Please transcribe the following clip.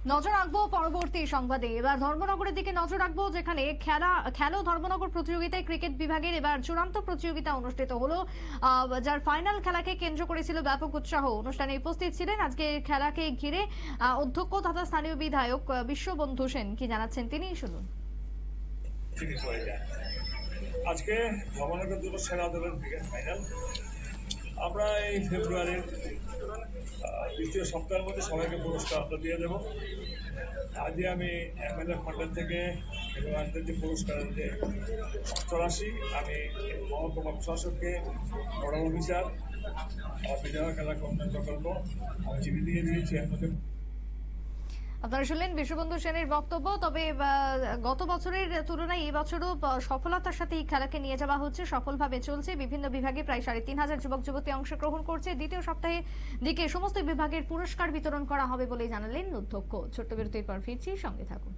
নজর রাখবো পরবর্তী সংবাদে। এবার ধর্মনগরের দিকে নজর রাখবো, যেখানে খেলো ধর্মনগর প্রতিযোগিতায় ক্রিকেট বিভাগের এবার চূড়ান্ত প্রতিযোগিতা অনুষ্ঠিত হলো, যার ফাইনাল খেলাকে কেন্দ্র করেছিল ব্যাপক উৎসাহ। অনুষ্ঠানে উপস্থিত ছিলেন আজকে খেলাকে ঘিরে অধ্যক্ষ তথা স্থানীয় বিধায়ক বিশ্ববন্ধু সেন। কি জানাচ্ছেন তিনি, শুনুন। আজকে ধর্মনগর দুটো সেরা দলের ক্রিকেট ফাইনাল। আমরা এই ফেব্রুয়ারির দ্বিতীয় সপ্তাহের মধ্যে সবাইকে পুরস্কার আমরা দিয়ে দেবো। আজকে আমি এমএলএ ফান্ডের থেকে খেলোয়াড়দের যে পুরস্কারের যে অর্থরাশি আমি মহকুমা প্রশাসককে, নোডাল অফিসার, বিধায়ক এলাকা উন্নয়ন প্রকল্প আমি চিঠি দিয়ে দিয়েছি। এর মধ্যে আপনারা শুনলেন বিশ্ববন্ধু সেনের বক্তব্য। তবে গত বছরের তুলনায় এই বছরও সফলতার সাথে এই খেলাকে নিয়ে যাওয়া হচ্ছে, সফলভাবে চলছে। বিভিন্ন বিভাগে প্রায় ৩,৫০০ যুবক যুবতী অংশগ্রহণ করছে। দ্বিতীয় সপ্তাহে দিকে সমস্ত বিভাগের পুরস্কার বিতরণ করা হবে বলে জানালেন অধ্যক্ষ। ছোট্ট বিরতির পর ফিরছি, সঙ্গে থাকুন।